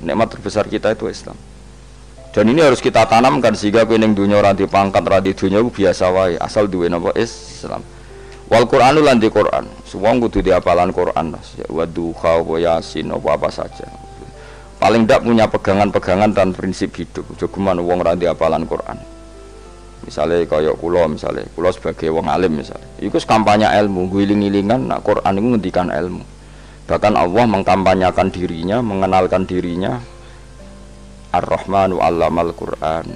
Nikmat terbesar kita itu Islam. Dan ini harus kita tanamkan sehingga kowe ning dunya ora dipangkat, ora di dunya biasa wae, asal duwe napa Islam. Wal Qur'anu lan di Qur'an. Semua kudu diapalan Qur'an. Wa duha wa yasin apa saja. Paling ndak punya pegangan-pegangan dan prinsip hidup. Jogeman wong ora diapalan Qur'an. Misalnya kaya kula sebagai wong alim misalnya. Iku kampanye ilmu, guling-gilingan nak Qur'an iku ngendikan ilmu. Bahkan Allah mengkampanyakan dirinya, mengenalkan dirinya Ar-Rahmanu 'allamal Qur'an.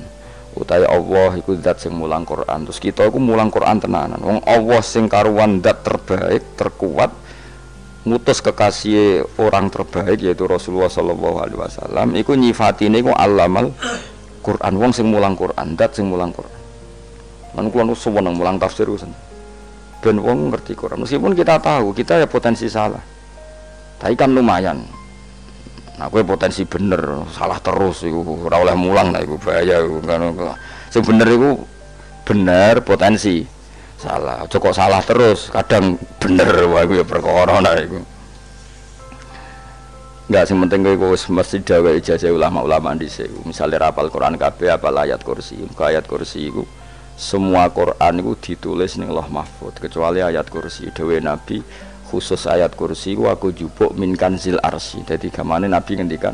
Utawi Allah iku zat sing mulang Quran. Terus kita iku mulang Quran tenanan. Wong Allah sing karuan zat terbaik, terkuat, ngutus kekasih orang terbaik yaitu Rasulullah sallallahu alaihi wasallam. Iku nyifatine iku 'allamal Quran. Wong sing mulang Quran, zat sing mulang Quran. Lan kula nu seneng mulang tafsir usen. Ben wong ngerti Quran. Meskipun kita tahu kita ya potensi salah. Tapi kan lumayan. Nah, kowe potensi bener, salah terus iku ora oleh mulang lah iku bahaya iku kan. Sing bener iku bener potensi. Salah, aja kok salah terus, kadang bener wae iku ya perkara nah iku. Enggak sing penting kowe wis mesti dawe ijazah ulama-ulama dhisik. Misale rapal Quran kabeh apal ayat kursi. Ayat kursi iku semua Quran iku ditulis ning Lauh Mahfuz kecuali ayat kursi dhewe Nabi. Khusus ayat kursi aku jupuk min kanzil arsy. Jadi gamane Nabi ngendikan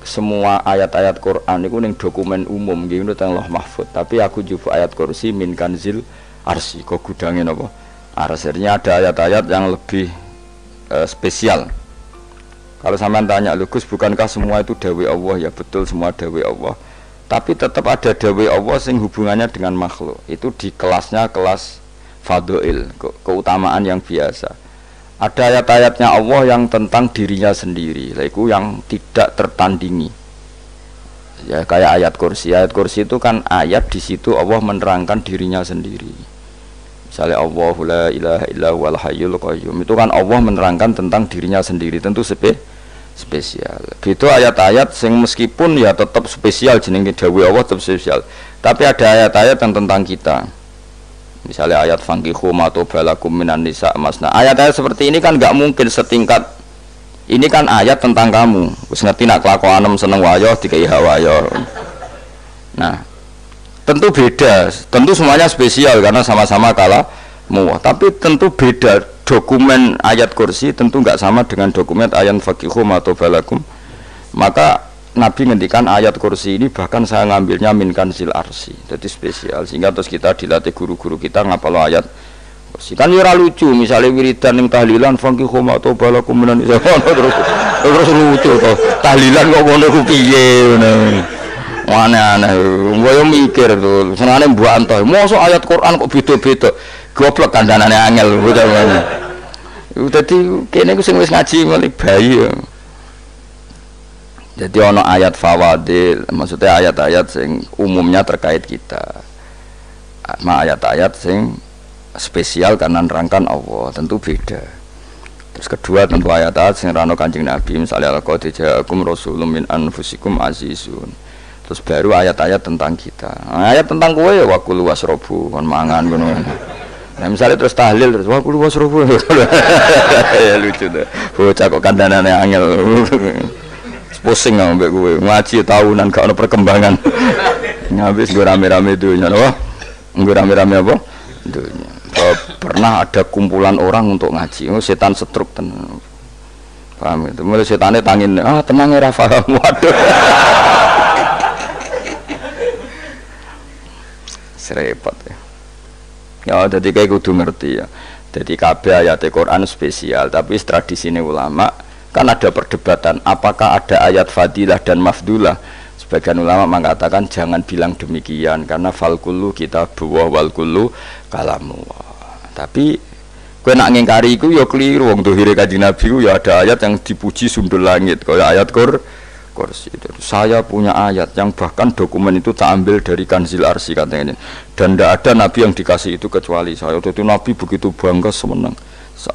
semua ayat-ayat Quran itu ning dokumen umum nggih ngono teng Lauh Mahfuz, tapi aku jupuk ayat kursi min kanzil arsy. Kok gudange napa? Arsirnya ada ayat-ayat yang lebih spesial. Kalau sampean tanya, "Lho Gus, bukankah semua itu dawuh Allah?" Ya betul semua dawuh Allah. Tapi tetap ada dawuh Allah sing hubungannya dengan makhluk. Itu di kelasnya kelas fadhil, keutamaan yang biasa. Ada ayat-ayatnya Allah yang tentang dirinya sendiri, yaitu yang tidak tertandingi. Ya kayak ayat kursi. Ayat kursi itu kan ayat di situ Allah menerangkan dirinya sendiri. Misalnya Allahu la ilaha illa huwal hayyul qayyum. Itu kan Allah menerangkan tentang dirinya sendiri, tentu spesial. Gitu ayat-ayat sing meskipun ya tetap spesial jenenge dawuh Allah tetap spesial. Tapi ada ayat-ayat yang tentang kita. Misalnya ayat fankihu ma tobalakum minan nisa masna. Ayat-ayat seperti ini kan enggak mungkin setingkat. Ini kan ayat tentang kamu. Wis ngerti nak kelakuanem seneng wayo dikai hawayo. Nah, tentu beda. Tentu semuanya spesial karena sama-sama kalamu. Tapi tentu beda. Dokumen ayat kursi tentu enggak sama dengan dokumen ayat fankihu ma tobalakum. Maka Nabi ngendikan ayat kursi ini bahkan saya ngambilnya min kanzil arsy. Jadi spesial sehingga terus kita dilatih guru-guru kita ngapal ayat kursi. Kan ora lucu misalnya wiridan ning tahlilan fankihu ma tobalakum minan terus lucu to. Tahlilan kok ngono ku piye ngono. Aneh-aneh. Ngoyo mikir to. Senengane mbok antoh. Mosok ayat Quran kok beda-beda. Goblok kandhanane angel bocah ngene. Dadi kene ku sing wis ngaji mulai bayi ya. Jadi ono ayat fawadil, maksudnya ayat-ayat sing umumnya terkait kita. Ayat-ayat sing spesial karena nerangkan Allah, tentu beda. Terus kedua tentu ayat-ayat sing rano Kanjeng Nabi, misalnya laqad ja'akum rasulun min anfusikum azizun. Terus baru ayat-ayat tentang kita. Ayat tentang kowe ya waqul wasrobu, kon mangan ngono. Nah misalnya terus tahlil terus waqul wasrobu. Ya lucu tuh. Bocah kok kandhanane angel. Pusing ambek kowe ngaji tahunan gak ono perkembangan. Habis gue rame-rame dunya loh. Gue rame-rame apa? Dunya. Pernah ada kumpulan orang untuk ngaji. Oh, setan setruk tenan. Paham itu. Mulai setane tangin, tenang ora paham. Waduh. Serepot ya. Ya jadi kayak kudu ngerti ya. Jadi kabeh ayat Al-Qur'an spesial, tapi tradisine ulama kan ada perdebatan apakah ada ayat fadilah dan mafdulah. Sebagian ulama mengatakan jangan bilang demikian karena fal kullu kitabullah wal kullu kalamullah. Tapi kowe nak ngingkari iku ya keliru. Wong dohire Kanjeng Nabi ku ya ada ayat yang dipuji sundul langit kaya ayat kursi. Saya punya ayat yang bahkan dokumen itu tak ambil dari kanzil arsy katanya. Dan tidak ada nabi yang dikasih itu kecuali saya. Itu Nabi begitu bangga semenang.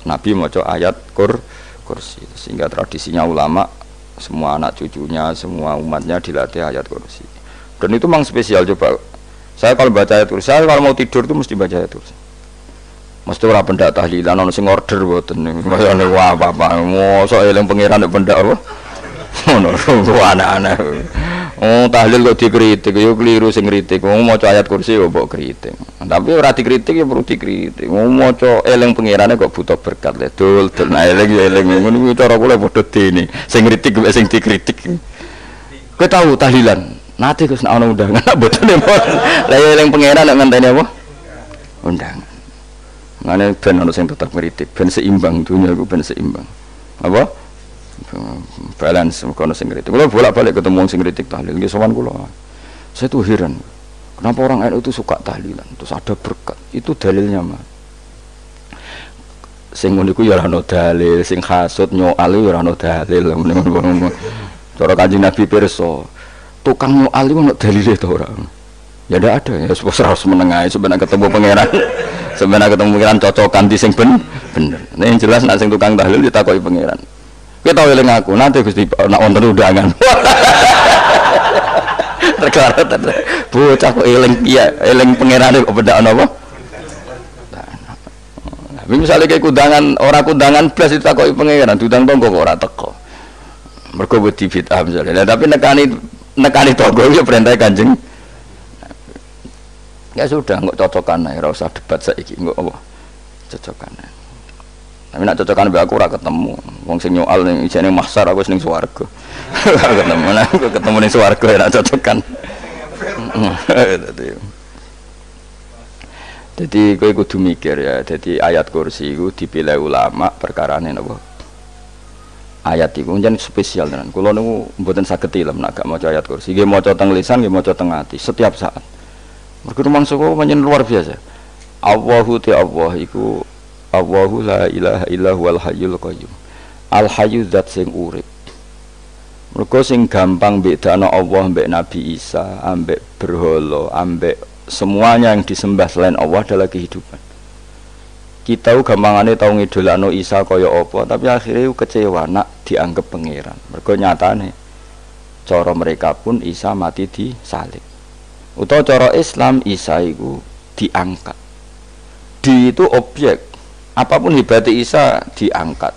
Nabi maca ayat kursi, sehingga tradisinya ulama semua anak cucunya semua umatnya dilatih ayat kursi. Dan itu memang spesial. Coba saya kalau baca ayat kursi, saya kalau mau tidur itu mesti baca ayat kursi. Mesti ora pendak tahlilan ono sing order mboten. Wah apa-apa. Mosok eling pangeran nek pendak apa? Ngono kok aneh-aneh. Oh, tahlil kok dikritik, yo keliru sing kritik. Wong maca ayat kursi yo mbok kritik. Tapi ora dikritik ya perlu dikritik. Wong maca eling pangerane kok butuh berkat le. Dul eling yo eling ngono kuwi cara kula padha dene. Sing kritik kok sing dikritik. Kowe tahu tahlilan? Nate Gus ana undangan mboten mboten. Lah eling pangeran nek ngenteni apa? Undangan. Ngene ben ono sing tetep kritik, ben seimbang dunia iku ben seimbang. Apa? Balance kono sing kritik. Kula bolak-balik ketemu sing kritik tahlil nggih sowan kula. Saya tuh heran. Kenapa orang NU itu suka tahlilan? Terus ada berkat. Itu dalilnya mah. Sing ngono iku ya ora ono dalil, sing hasud nyoal ya ora ono dalil. Cara Kanjeng Nabi pirsa, tukang nyoal iku ono dalile to ora? Ya ndak ada ya, harus menengahi sebenarnya ketemu pangeran. Sebenarnya ketemu pangeran cocokan di sing bener. Nah yang jelas nek sing tukang tahlil ditakoki pangeran. Kowe tau eling aku, nanti Gusti nek wonten undangan. Perkara bocah kok eling piye, eling pangerane kok bedak napa? Nah, misalnya kayak kundangan, ora kundangan blas ditakoki pangeran, diundang tonggo kok ora teko. Mergo wedi bid'ah misalnya. Tapi nekani tonggo ya perintah Kanjeng. Ya sudah, nggak cocokan ae, ora usah debat saiki, nggak apa. Cocokan ae. Tapi nak cocokan mbek aku ora ketemu. Wong sing nyoal ning ijene mahsyar aku ning swarga. Ketemu nah, aku ketemu ning swarga ya nak cocokan. Jadi kowe kudu mikir ya, jadi ayat kursi iku dipilih ulama perkarane napa? Ayat iku njen spesial tenan. Kula niku mboten saged ilem nek gak maca ayat kursi. Nggih maca teng lisan, nggih maca teng ati setiap saat. Mergo mangsa kok pancen luar biasa. Allahu ta Allah iku Allahu la ilaha illa huwal hayyul qayyum. Al hayyu zat sing urip. Mergo sing gampang bedakno Allah mbek Nabi Isa, ambek berhala, ambek semuanya yang disembah selain Allah adalah kehidupan. Kita gampangane tau ngidolakno Isa kaya apa, tapi akhirnya kecewa nak dianggap pangeran. Mergo nyatane cara mereka pun Isa mati disalib. Utawa cara Islam Isa iku diangkat. Di itu objek. Apapun hebatnya Isa diangkat,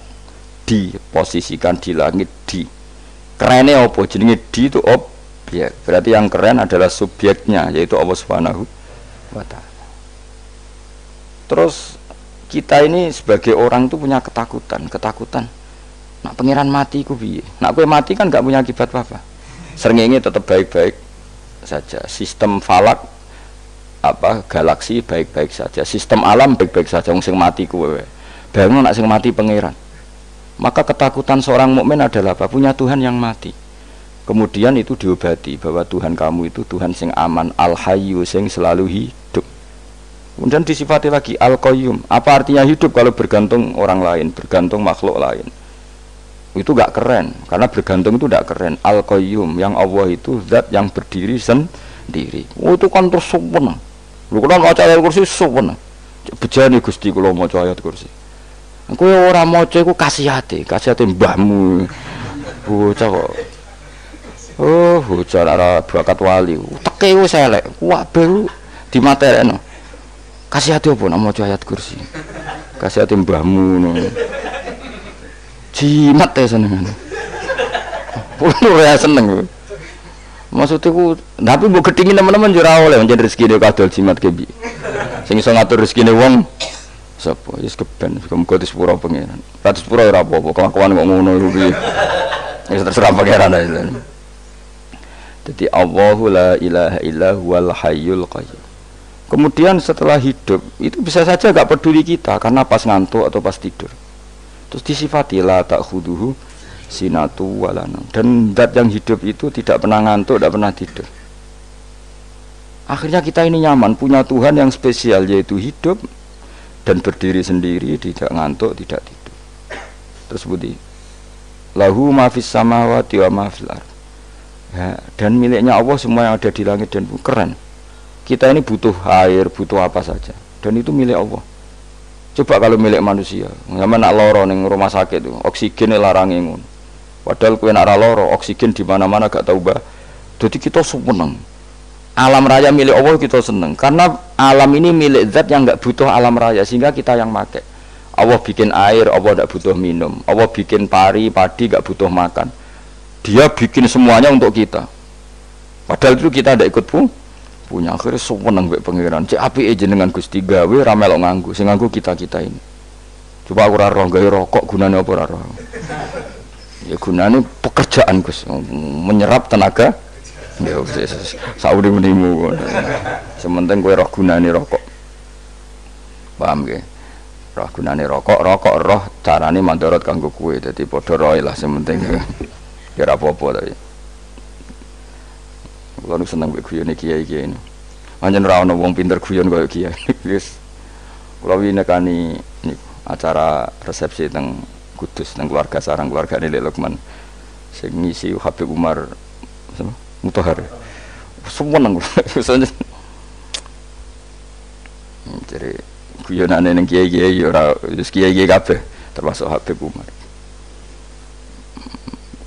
diposisikan di langit, di kerennya apa jenenge di itu objek. Berarti yang keren adalah subjeknya, yaitu Allah Subhanahu wa ta'ala. Terus kita ini sebagai orang itu punya ketakutan. Nak pangeran mati ku piye? Nak kowe mati kan gak punya akibat apa-apa. Srengenge tetap baik-baik saja. Sistem falak galaksi baik-baik saja, sistem alam baik-baik saja. Wong sing mati kuwe bayangno nek sing mati pangeran. Maka ketakutan seorang mukmin adalah apa? Punya Tuhan yang mati. Kemudian itu diobati bahwa Tuhan kamu itu Tuhan sing aman, al-hayyu sing selalu hidup. Kemudian disifati lagi al-qayyum. Apa artinya hidup kalau bergantung orang lain, bergantung makhluk lain? Itu gak keren, karena bergantung itu gak keren. Al-qayyum yang Allah itu zat yang berdiri sendiri. Oh itu kan terus sempurna. Lho kula maca ayat kursi suwen. Bejane Gusti kula maca ayat kursi. Kowe ora maca iku kasihate mbahmu. Bocah kok. Oh, bocah ora bakat wali. Teke wis elek. Kabeh dimaterekno. Kasihate opo nek maca ayat kursi? Kasihate mbahmu ngono. Jimat ya senengan. Ora seneng. Maksudnya ku, tapi mbok gedhingin teman-teman yo ora oleh njen rezekine kadol jimat kebi. Sing iso ngatur rezekine wong sapa? Wis keben, muga disepuro pangeran. Ra disepuro ora apa-apa, kelakuan kok ngono iku piye. Wis terserah pangeran ae. Jadi Allahu la ilaha illa huwal hayyul qayyum. Kemudian setelah hidup itu bisa saja gak peduli kita karena pas ngantuk atau pas tidur. Terus disifati la ta'khuduhu sinatu walana, dan zat yang hidup itu tidak pernah ngantuk, tidak pernah tidur. Akhirnya kita ini nyaman punya Tuhan yang spesial, yaitu hidup dan berdiri sendiri, tidak ngantuk, tidak tidur. Terus budi lahu ma fis samawati wa ma fil ardh. Ya, dan miliknya Allah semua yang ada di langit dan bumi. Keren. Kita ini butuh air, butuh apa saja, dan itu milik Allah. Coba kalau milik manusia, sama nak loro ning rumah sakit itu, oksigennya larangi ngono. Padahal kowe nak loro, oksigen di mana-mana gak tahu bah. Jadi kita seneng. Alam raya milik Allah kita seneng. Karena alam ini milik zat yang gak butuh alam raya, sehingga kita yang make. Allah bikin air, Allah gak butuh minum. Allah bikin padi gak butuh makan. Dia bikin semuanya untuk kita. Padahal itu kita tidak ikut punya. Akhirnya seneng mbek pangeran. Cek apike jenengan Gusti gawe ra melok nganggo. Sing nganggo kita-kita ini. Coba aku ora roh gawe rokok gunane apa ora roh. Ya gunane pekerjaan Gus, menyerap tenaga. Ya wis sauri-unimu. Sementing kowe roh gunane rokok. Paham nggih? Roh gunane rokok roh carane mandorot kanggo kowe. Dadi padha roe lah sementing. Ya ora apa-apa tapi. Kulo nu seneng mbek guyone kiai-kiai ini. Pancen ora ana wong pinter guyon kaya kiai. Wis kula winekani niku acara resepsi teng Kudus teng keluarga sarang keluargane Lek Lukman. Sing ngisi Habib Umar Mutahar. Seneng kula. Jadi guyonane ning kiai-kiai ora wis kiai-kiai kabeh termasuk Habib Umar.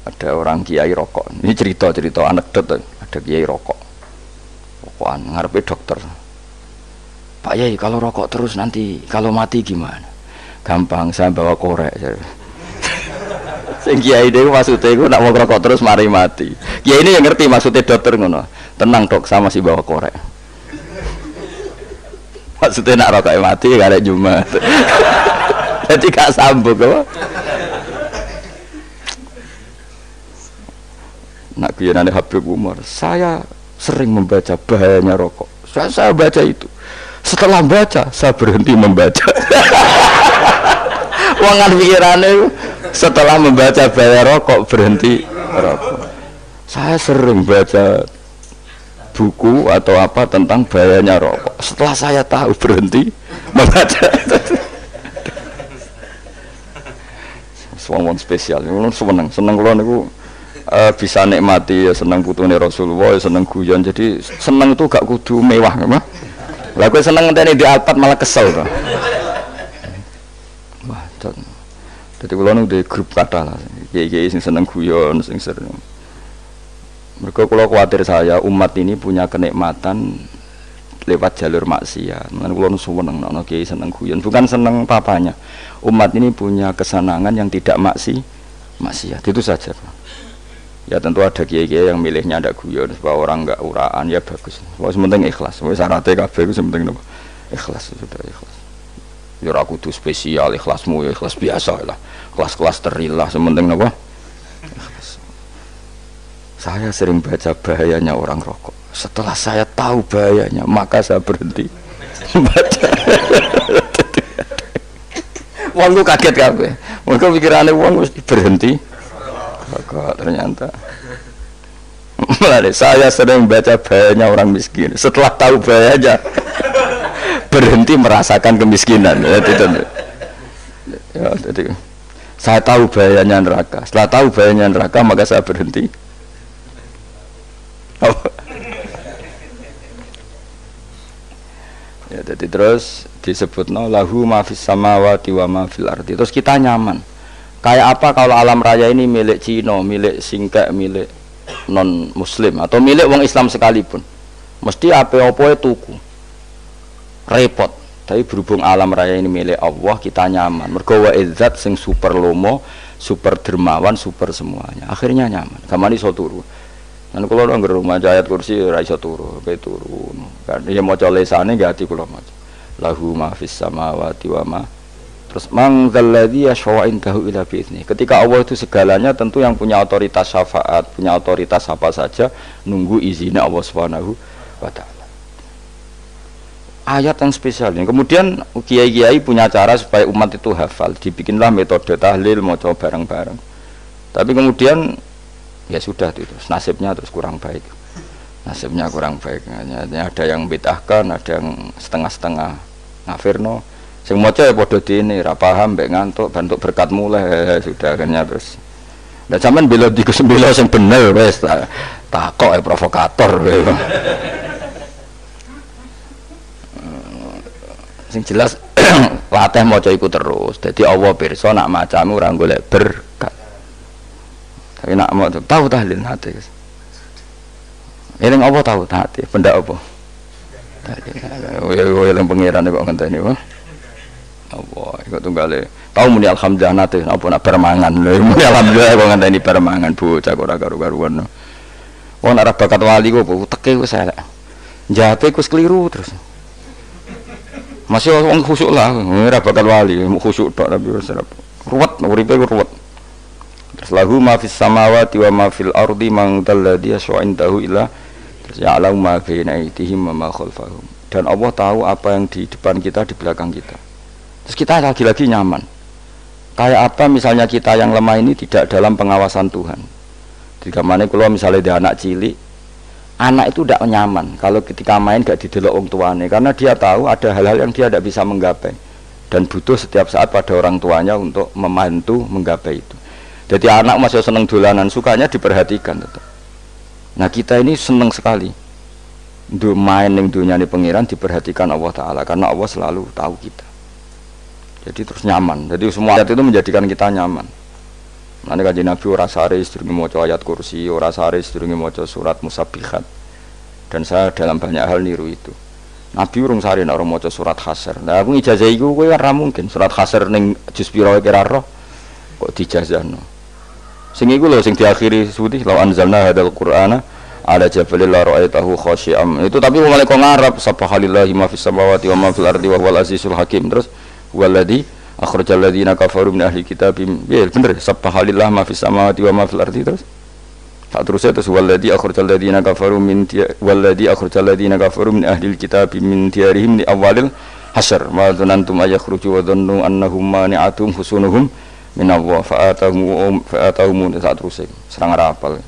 Ada orang kiai rokok. Ini cerita anekdot. Ada kiai rokok. Rokokan ngarepe dokter. Pak Yai, kalau rokok terus nanti kalau mati gimana? Gampang, saya bawa korek. Sing kiai niku maksudnya iku nak mau rokok terus mari mati. Kiai ini yang ngerti maksudnya dokter ngono. Tenang dok, sama si bawa korek. Maksudnya nak rokoknya mati gak ada Jumat. Jadi gak sambung apa? Nak kuyonane Habib Umar, saya sering membaca bahayanya rokok. Saya baca itu. Setelah baca, saya berhenti membaca. Wangan pikirannya setelah membaca bahaya rokok berhenti rokok. Saya sering baca buku atau apa tentang bahayanya rokok. Setelah saya tahu berhenti membaca. Suwon spesial. Seneng kula niku bisa nikmati ya seneng putune Rasulullah ya seneng guyon. Jadi seneng itu gak kudu mewah mah. Lah kowe seneng ngenteni di Alphard malah kesel to. Wah, dadi kula nu di grup kathah lah. Kiai-kiai sing seneng guyon sing sering. Mergo kula kuwatir saya umat ini punya kenikmatan lewat jalur maksiat. Mulane kula nu seneng ana kiai seneng guyon, bukan seneng papanya. Umat ini punya kesenangan yang tidak maksiat. Itu saja. Ya tentu ada kiai-kiai yang milihnya ada guyon supaya orang enggak uraan ya bagus. Wis penting ikhlas. Wis syaratnya kabeh iku penting napa? Ikhlas sudah ikhlas. Ya ora kudu spesial ikhlasmu ya ikhlas biasa lah. Kelas-kelas terilah sementing napa? Ikhlas. Saya sering baca bahayanya orang rokok. Setelah saya tahu bahayanya, maka saya berhenti baca. Wong kaget kabeh. Mergo pikirane wong mesti berhenti. Kok ternyata saya sering baca bahayanya orang miskin. Setelah tahu bahayanya berhenti merasakan kemiskinan. Jadi saya tahu bahayanya neraka. Setelah tahu bahayanya neraka maka saya berhenti. Ya, jadi terus disebutno lahu ma fis samawati wa ma fil ardi. Terus kita nyaman. Kayak apa kalau alam raya ini milik Cina, milik Singkek, milik non Muslim atau milik wong Islam sekalipun, mesti apa-apa tuku, repot. Tapi berhubung alam raya ini milik Allah, kita nyaman. Mergo wa izzat sing super lomo, super dermawan, super semuanya. Akhirnya nyaman. Kamane iso turu. Lan kula nang rumah ayat kursi ora iso turu, pe turu. Kan ya maca lesane nggih ati kula maca. Lahu ma fis samawati wa ma. Terus mangzalladzi yashfa'indahu ila bi'izni. Ketika Allah itu segalanya, tentu yang punya otoritas syafaat, punya otoritas apa saja, nunggu izinnya Allah Subhanahu wa taala. Ayat yang spesial ini. Kemudian kiai-kiai punya cara supaya umat itu hafal, dibikinlah metode tahlil maca bareng-bareng. Tapi kemudian ya sudah itu, nasibnya terus kurang baik. Nasibnya kurang baik. Ada yang bid'ahkan, ada yang setengah-setengah ngafirno. Sing maca ya padha dene ra paham mbek ngantuk bentuk berkat mulai sudah akhirnya terus. Lah sampean bela dikesembela sing bener wis takok provokator. Sing jelas latih maca iku terus. Dadi Allah pirsa nak macamu ora golek berkat. Tapi nak mau tahu tahlil hati. Eling apa tahu hati? Benda apa? Tadi. Yang pangeran kok ngenteni wae. Allah, ikut tunggale Tahu muni alhamdulillah nate apa nak permangan. Muni alhamdulillah kok ngenteni permangan bocah kok ora karo-karuan. Wong ora bakat wali kok teke wis elek. Njape wis keliru terus. Masih wong khusuk lah, ora bakat wali, khusuk tok tapi wis ruwet, uripe ruwet. Terus lahu ma fis samawati wa ma fil ardi man dalladhi yash'indahu illa terus ya'lamu ma baina aydihim wa ma khalfahum. Dan Allah tahu apa yang di depan kita, di belakang kita. Terus kita lagi-lagi nyaman. Kayak apa misalnya kita yang lemah ini tidak dalam pengawasan Tuhan. Jika mana kalau misalnya dia anak cilik, anak itu tidak nyaman kalau ketika main gak didelok wong tuane, karena dia tahu ada hal-hal yang dia tidak bisa menggapai dan butuh setiap saat pada orang tuanya untuk membantu menggapai itu. Jadi anak masih seneng dolanan, sukanya diperhatikan tetap. Nah kita ini seneng sekali main ning dunyane pangeran, diperhatikan Allah Ta'ala karena Allah selalu tahu kita. Jadi terus nyaman. Jadi semua ayat itu menjadikan kita nyaman. Nanti Kanjeng Nabi ora sare sedurunge maca ayat kursi, ora sare sedurunge maca surat Musabbihat. Dan saya dalam banyak hal niru itu. Nabi urung sare nek ora maca surat Hasyr. Lah aku ijazah iku kowe ora mungkin surat Hasyr ning juz pira kira roh kok dijazahno. Sing iku lho sing diakhiri suti law anzalna hadzal qur'ana ala jabalil la ra'aitahu khashi'am. Itu tapi mulai kok ngarep subhanallahi ma fis samawati wa ma fil ardi wa huwal azizul hakim. Terus walladzi akhrajal ladzina kafaru min ahli kitab. Ya bener subhanallah ma fis samawati wa ma fil ardi. Terus tak terusnya terus walladzi akhrajal ladzina kafaru min ahli kitab min diyarihim li awalil hasyr ma dzanantum ayakhruju wa dhannu annahum mani'atum husunuhum min Allah fa'atahum tak terusnya serang rapal.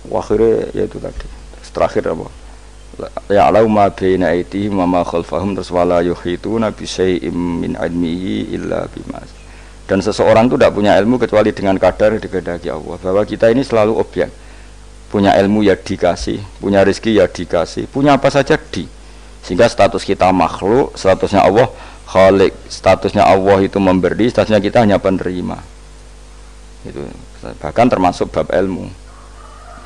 Akhirnya ya itu tadi. Terakhir apa? Ya'lamu ma baina aydihim wa ma khalfahum wala yuhituna bi syai'in min 'ilmihi illa bima. Dan seseorang itu tidak punya ilmu kecuali dengan kadar dikehendaki Allah. Bahwa kita ini selalu objek. Punya ilmu ya dikasih, punya rezeki ya dikasih, punya apa saja di. Sehingga status kita makhluk, statusnya Allah Khalik, statusnya Allah itu memberi, statusnya kita hanya penerima. Itu bahkan termasuk bab ilmu.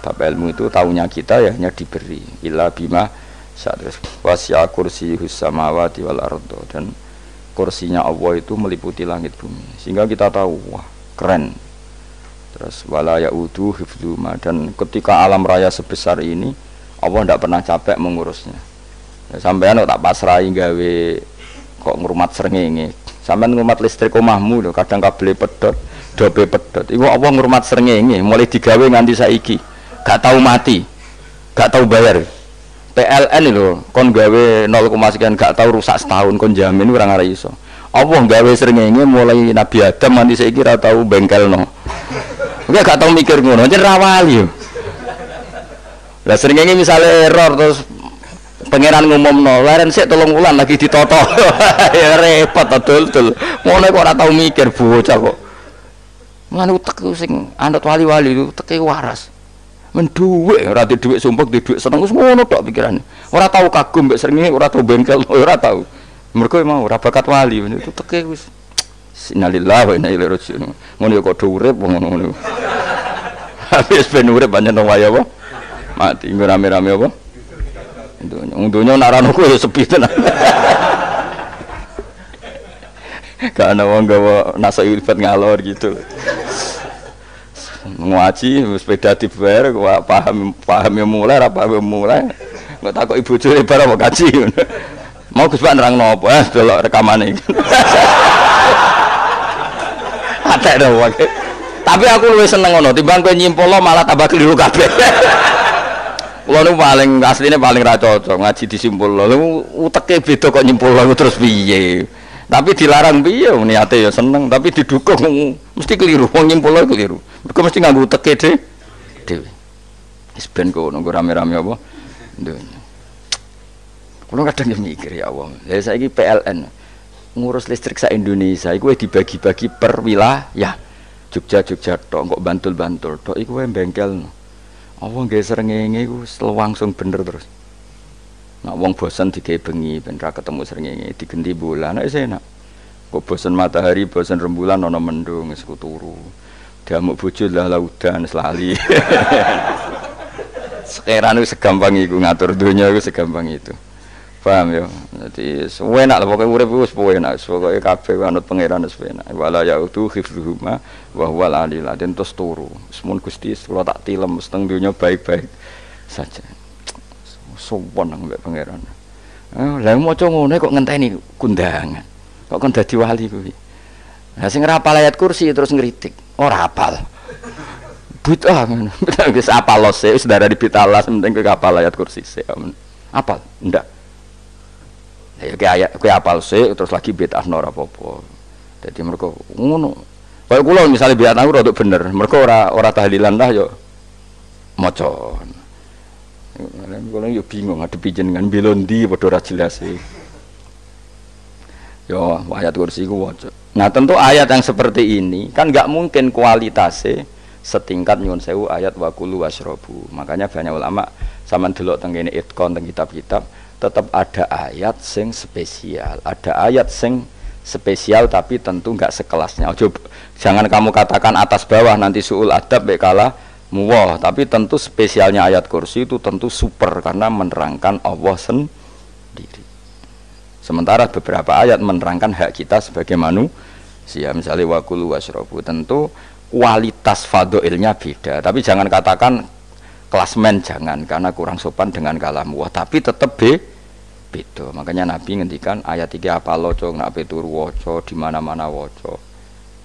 Bab ilmu itu tahunya kita ya hanya diberi illa bima terus wasi'a kursiyus samawati wal ardo, dan kursinya Allah itu meliputi langit bumi sehingga kita tahu wah keren. Terus wala ya'udu hifdzuma, dan ketika alam raya sebesar ini Allah tidak pernah capek mengurusnya. Ya, sampean tak pasrahi gawe kok ngrumat srengenge, sampean ngrumat listrik omahmu lho kadang kabel pedhot dobe pedhot iku Allah ngrumat srengenge mulai digawe nganti saiki gak tahu mati, gak tahu bayar. PLN itu kon gawe 0, sekian gak tahu rusak setahun kon jamin ora ngara iso. Allah gawe srengenge mulai Nabi Adam nanti saiki ora tahu bengkelno. Enggak gak tahu mikir ngono, jan ra wali yo. Lah srengenge misale error terus pangeran ngumumno, leren sik 3 wulan lagi ditoto. Ya repot dul. Ngono kok ora tahu mikir bocah kok. Lan utek sing anut wali-wali itu teke waras. Menduwe ora di dhuwit sumpek di dhuwit seneng wis ngono tok pikirane. Ora tahu kagum mbek srengenge, ora tahu bengkel, ora tahu. Mergo mau ora bakat wali itu teke wis innalillahi wa inna ilaihi raji'un. Ngono kok do urip ngono. Habis ben urip pancen waya apa? Mati nggo rame-rame apa? Untunya nak rano ku ya sepi tenan. Karena wong gawa nasa ilfat ngalor gitu. Ngaji sepeda dibayar paham yang mulai apa yang mulai nggak takut ibu curi barang mau kaji mau Gus Pak nerang nopo delok rekamane ada dong tapi aku lebih seneng ngono timbang kowe nyimpul malah tambah keliru kabeh. Kulo nu paling asline paling ra cocok ngaji disimpul lho uteke beda kok nyimpul terus piye. Tapi dilarang piye niate ya seneng tapi didukung mesti keliru wong nyimpul keliru. Mergo mesti nganggo teke dhewe. Wis ben kono rame-rame apa. Ndonya. Kulo kadang yo mikir ya Allah. Lah saiki PLN ngurus listrik sak Indonesia iku dibagi-bagi per wilayah. Jogja tok kok Bantul tok iku wae bengkel. Apa nggih srengenge iku langsung bener terus. Nak wong bosan digawe bengi ben ra ketemu srengenge digenti bulan nek enak. Kok bosan matahari, bosan rembulan ana mendung wis turu. Diamuk bojo lah laudan selali. Sekarang itu segampang itu ngatur dunia itu segampang itu. Paham ya. Jadi enak lah pokoke urip wis enak, pokoke kabeh anut pangeran wis enak. Wala yautu khifruhuma wa huwal alil azim terus turu. Semun Gusti kula tak tilem seteng dunya baik-baik saja. Sowan nang mbek pangeran. Lah maca ngene kok ngenteni kundangan. Kok kon dadi wali kuwi. Lah sing ora hafal ayat kursi terus ngritik. Ora hafal. Bid'ah ngono. Wis apal lose wis darani bitalas penting kowe hafal ayat kursi sik. Apal? Ndak. Ya kowe apal sik terus lagi bid'ah ora apa-apa. Dadi mergo ngono. Kaya kula misale bid'ah aku rada bener. Mergo ora tahlilan lah yo maca. Kula yo bingung ngadepi jenengan belondi padha ora jelas e. Yo ayat kursi ku waca. Nah, tentu ayat yang seperti ini kan enggak mungkin kualitasnya setingkat nyuwun sewu ayat waqulu wasrobu. Makanya banyak ulama sampean delok teng kene itqon teng kitab-kitab tetap ada ayat sing spesial, ada ayat sing spesial tapi tentu enggak sekelasnya. Jangan kamu katakan atas bawah nanti suul adab bekala muwah, tapi tentu spesialnya ayat kursi itu tentu super karena menerangkan Allah sendiri. Sementara beberapa ayat menerangkan hak kita sebagai manusia, misalnya waqulu wasrobu, tentu kualitas fadhailnya beda, tapi jangan katakan klasmen, jangan, karena kurang sopan dengan kalam wah, tapi tetap beda. Makanya Nabi ngendikan ayat 3 apa loco nak peturu waca di mana-mana waca.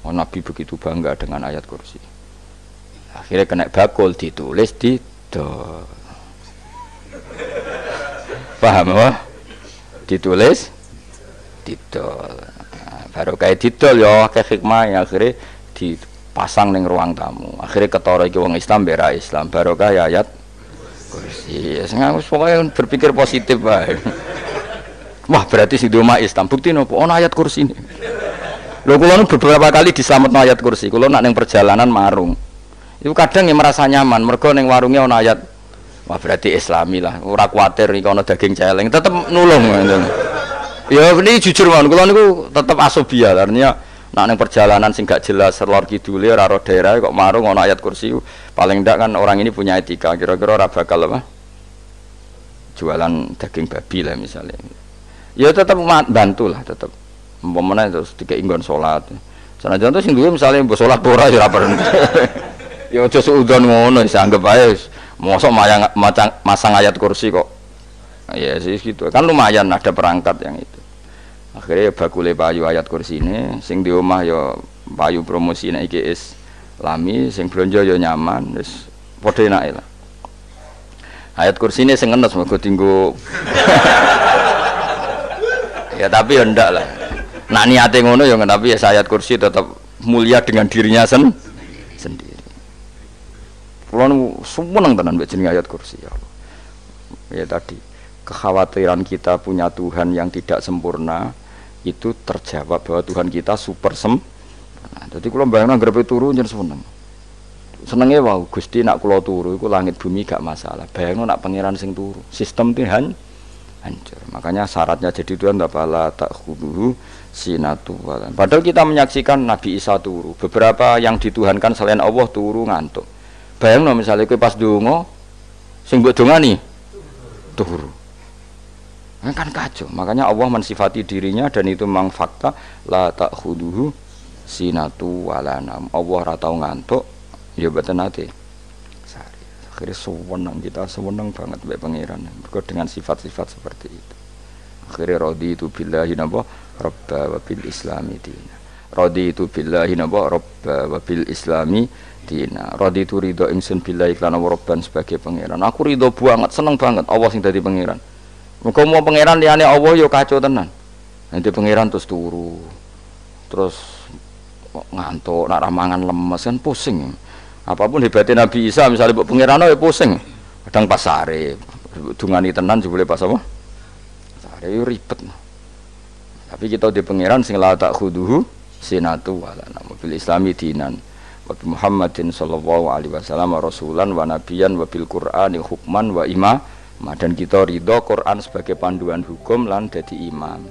Oh, Nabi begitu bangga dengan ayat kursi. Akhirnya kena bakul ditulis di paham wah? Ditulis didol. Baru kayak didol ya akeh hikmah akhirnya dipasang ning ruang tamu. Akhirnya ketara iki wong Islam bera Islam barokah ya ayat kursi. Sing pokoke berpikir positif wae. Wah, berarti sing umat Islam bukti napa ana ayat kursi ini. Lho kula beberapa kali diselametno ayat kursi. Kula nak ning perjalanan marung. Itu kadang yang merasa nyaman mergo ning warunge ana ayat. Wah, berarti Islami lah. Ora kuwatir iki ana daging celeng, tetep nulung. Ya ini jujur mawon, kula niku tetep asobia, artinya nak ning perjalanan sing gak jelas lor kidule ora ro daerah kok marung ana ayat kursi, paling ndak kan orang ini punya etika, kira-kira ora bakal apa? Jualan daging babi lah misalnya. Ya tetep bantu lah tetep. Umpamane terus dikek nggon salat. Sanajan to sing duwe misale mbok salat ora ya ora perlu. Ya aja suudon ngono, dianggap ae mosok masang ayat kursi kok. Ya sih gitu. Kan lumayan ada perangkat yang itu. Akhirnya bakule payu ayat kursi ini, sing di omah ya payu promosi nek iki Islami, sing blonjo ya nyaman, wis padha enake lah. Ayat kursi ini sing ngenes mergo dinggo. Ya tapi ya ndak lah. Nak niate ngono ya tapi ya ayat kursi tetap mulia dengan dirinya sendiri. Kulo seneng tenan mbek jeneng ayat kursi ya Allah. Ya tadi kekhawatiran kita punya Tuhan yang tidak sempurna itu terjawab bahwa Tuhan kita super sempurna. Jadi kalau bayangkan grepe turu jeneng seneng. Senenge wow Gusti nak kula turu iku langit bumi gak masalah. Bayangno nak pangeran sing turu, sistem Tuhan hancur. Makanya syaratnya jadi Tuhan bala takhuduhu sinatu walan. Padahal kita menyaksikan Nabi Isa turu. Beberapa yang dituhankan selain Allah turu ngantuk. Bayangno misalnya kowe pas donga sing mbok dongani turu. Kan kacau. Makanya Allah mensifati dirinya dan itu memang fakta la ta'khuduhu sinatu walanam. Allah ora tau ngantuk ya mboten nate. Akhirnya sewenang kita sewenang banget mbek pangeran dengan sifat-sifat seperti itu. Akhirnya raditu billahi napa rabba wa bil islami dina. Raditu billahi napa rabba wa bil islami dina. Raditu ridho ingsun billahi lan rabban sebagai pangeran. Aku ridho banget, seneng banget Allah sing dadi pangeran. Muga mau pangeran liyane Allah ya kacau tenan. Nanti pangeran terus turu. Terus ngantuk, nak ramangan lemes kan pusing. Apapun hebatnya Nabi Isa misalnya mbok pangeran ya pusing. Kadang pas sare, dungani tenan jebule pas apa? Sare yo ribet. Tapi kita di pangeran sing la ta'khuduhu sinatu wala bil islami dinan. Wa Muhammadin sallallahu alaihi wasallam rasulan wa nabiyan wa bil Qur'ani hukman wa imam. Dan kita ridho Quran sebagai panduan hukum lan dadi imam.